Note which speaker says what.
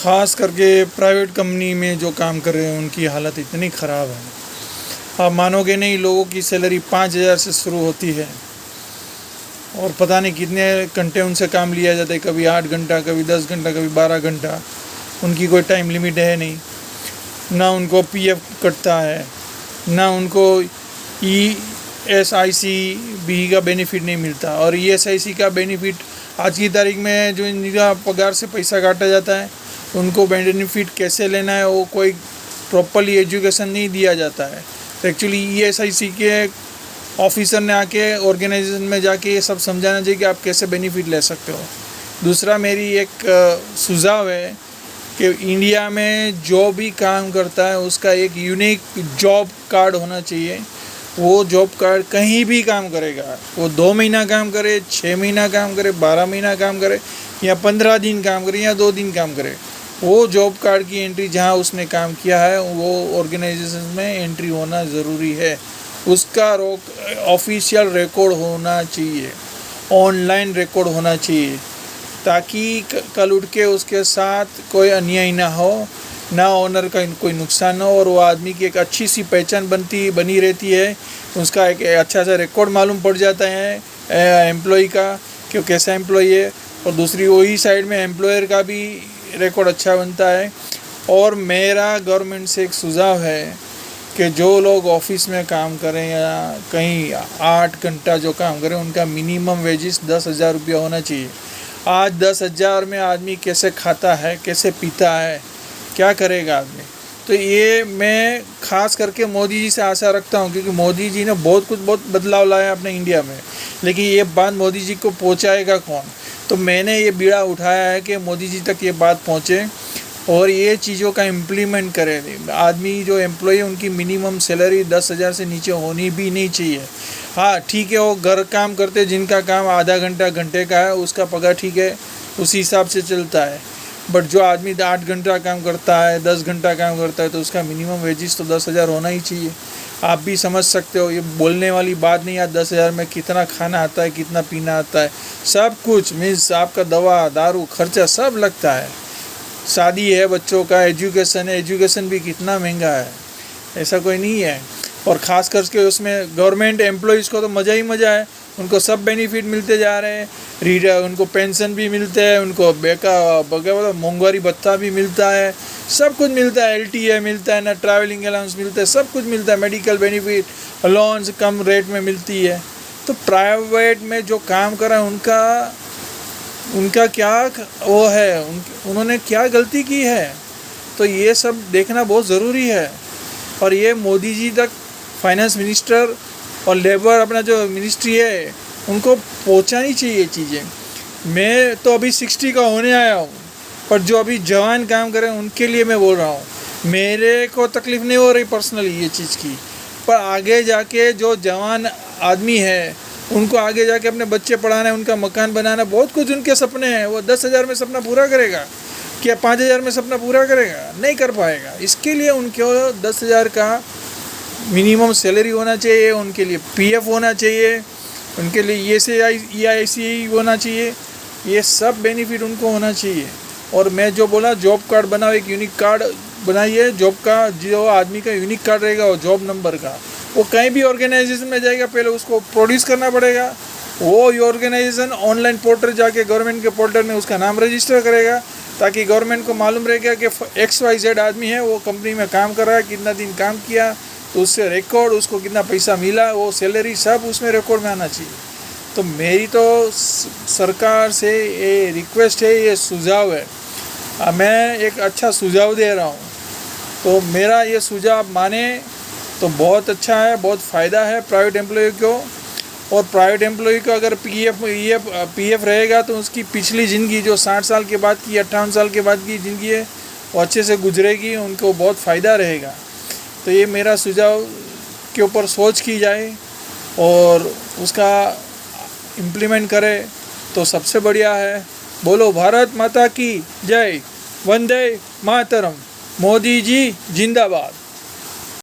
Speaker 1: ख़ास करके private company में जो काम कर रहे हैं उनकी हालत इतनी ख़राब है, आप मानोगे नहीं। लोगों की सैलरी 5,000 से शुरू होती है और पता नहीं कितने घंटे उनसे काम लिया जाता है, कभी 8 घंटा, कभी 10 घंटा, कभी 12 घंटा। उनकी कोई टाइम लिमिट है नहीं, ना उनको पीएफ कटता है, ना उनको ईएसआईसी भी का बेनिफिट नहीं मिलता। और ईएसआईसी का बेनिफिट आज की तारीख में जो इनका पगार से पैसा काटा जाता है, उनको बेनिफिट कैसे लेना है वो कोई प्रॉपरली एजुकेशन नहीं दिया जाता है। तो एक्चुअली ईएसआईसी के ऑफिसर ने आके ऑर्गेनाइजेशन में जाके ये सब समझाना चाहिए कि आप कैसे बेनिफिट ले सकते हो। दूसरा मेरी एक सुझाव है कि इंडिया में जो भी काम करता है उसका एक यूनिक जॉब कार्ड होना चाहिए। वो जॉब कार्ड कहीं भी काम करेगा, वो 2 महीना काम करे, 6 महीना काम करे, 12 महीना काम करे या 15 दिन काम करे या 2 दिन काम करे, वो जॉब कार्ड की एंट्री जहाँ उसने काम किया है वो ऑर्गेनाइजेशन में एंट्री होना ज़रूरी है। उसका ऑफिशियल रिकॉर्ड होना चाहिए, ऑनलाइन रिकॉर्ड होना चाहिए, ताकि कल उठ के उसके साथ कोई अन्याय ना हो, ना ओनर का कोई नुकसान हो, और वो आदमी की एक अच्छी सी पहचान बनी रहती है। उसका एक अच्छा सा रिकॉर्ड मालूम पड़ जाता है एम्प्लॉय का कि वो कैसा एम्प्लॉय है, और दूसरी वही साइड में एम्प्लॉयर का भी रिकॉर्ड अच्छा बनता है। और मेरा गवर्नमेंट से एक सुझाव है कि जो लोग ऑफिस में काम करें या कहीं 8 घंटा जो काम करें, उनका मिनिमम वेजेस 10,000 रुपया होना चाहिए। आज 10,000 में आदमी कैसे खाता है, कैसे पीता है, क्या करेगा आदमी। तो ये मैं ख़ास करके मोदी जी से आशा रखता हूँ, क्योंकि मोदी जी ने बहुत बदलाव लाया अपने इंडिया में, लेकिन ये बात मोदी जी को पहुँचाएगा कौन। तो मैंने ये बीड़ा उठाया है कि मोदी जी तक ये बात पहुँचे और ये चीज़ों का इम्प्लीमेंट करें। आदमी जो एम्प्लॉय है उनकी मिनिमम सैलरी 10,000 से नीचे होनी भी नहीं चाहिए। हाँ ठीक है, वो घर काम करते जिनका काम आधा घंटा घंटे का है उसका पगार ठीक है, उसी हिसाब से चलता है। बट जो आदमी 8 घंटा काम करता है, 10 घंटा काम करता है, तो उसका मिनिमम वेजेस तो 10,000 होना ही चाहिए। आप भी समझ सकते हो, ये बोलने वाली बात नहीं है। 10,000 में कितना खाना आता है, कितना पीना आता है, सब कुछ मीन्स आपका दवा दारू खर्चा सब लगता है। शादी है, बच्चों का एजुकेशन है, एजुकेशन भी कितना महंगा है, ऐसा कोई नहीं है। और ख़ास करके उसमें गवर्नमेंट एम्प्लॉयज़ को तो मज़ा ही मज़ा है, उनको सब बेनिफिट मिलते जा रहे हैं। उनको पेंशन भी मिलते हैं, उनको मोंगवारी भत्ता भी मिलता है, सब कुछ मिलता है, एलटीए मिलता है, ना ट्रैवलिंग अलाउंस मिलता है, सब कुछ मिलता है। मेडिकल बेनिफिट अलाउंस कम रेट में मिलती है। तो प्राइवेट में जो काम कर रहे हैं उनका क्या वो है, उन्होंने क्या गलती की है, तो ये सब देखना बहुत ज़रूरी है। और ये मोदी जी तक फाइनेंस मिनिस्टर और लेबर अपना जो मिनिस्ट्री है उनको पहुंचानी चाहिए चीज़ें। मैं तो अभी 60 का होने आया हूँ, पर जो अभी जवान काम करें उनके लिए मैं बोल रहा हूँ। मेरे को तकलीफ़ नहीं हो रही पर्सनली ये चीज़ की, पर आगे जाके जो जवान आदमी है उनको आगे जाके अपने बच्चे पढ़ाना है, उनका मकान बनाना, बहुत कुछ उनके सपने हैं। वो 10,000 में सपना पूरा करेगा क्या 5,000 में सपना पूरा करेगा? नहीं कर पाएगा। इसके लिए उनको 10,000 का मिनिमम सैलरी होना चाहिए, उनके लिए पीएफ होना चाहिए, उनके लिए ईएसआईसी होना चाहिए, ये सब बेनिफिट उनको होना चाहिए। और मैं जो बोला जॉब कार्ड बनाओ, एक यूनिक कार्ड बनाइए जॉब का, जो आदमी का यूनिक कार्ड रहेगा वो जॉब नंबर का, वो कहीं भी ऑर्गेनाइजेशन में जाएगा पहले उसको प्रोड्यूस करना पड़ेगा। वो ऑर्गेनाइजेशन ऑनलाइन पोर्टल जाके गवर्नमेंट के पोर्टल में उसका नाम रजिस्टर करेगा, ताकि गवर्नमेंट को मालूम रहेगा कि XYZ आदमी है, वो कंपनी में काम कर रहा है, कितना दिन काम किया, तो उससे रिकॉर्ड, उसको कितना पैसा मिला, वो सैलरी सब उसमें रिकॉर्ड में आना चाहिए। तो मेरी तो सरकार से ये रिक्वेस्ट है, ये सुझाव है, मैं एक अच्छा सुझाव दे रहा हूँ। तो मेरा ये सुझाव माने तो बहुत अच्छा है, बहुत फ़ायदा है प्राइवेट एम्प्लॉय को। और प्राइवेट एम्प्लॉय का अगर पीएफ रहेगा तो उसकी पिछली ज़िंदगी जो 60 साल के बाद की 58 साल के बाद की ज़िंदगी है वो अच्छे से गुजरेगी, उनको बहुत फ़ायदा रहेगा। तो ये मेरा सुझाव के ऊपर सोच की जाए और उसका इम्प्लीमेंट करे तो सबसे बढ़िया है। बोलो भारत माता की जय, वंदे मातरम, मोदी जी जिंदाबाद।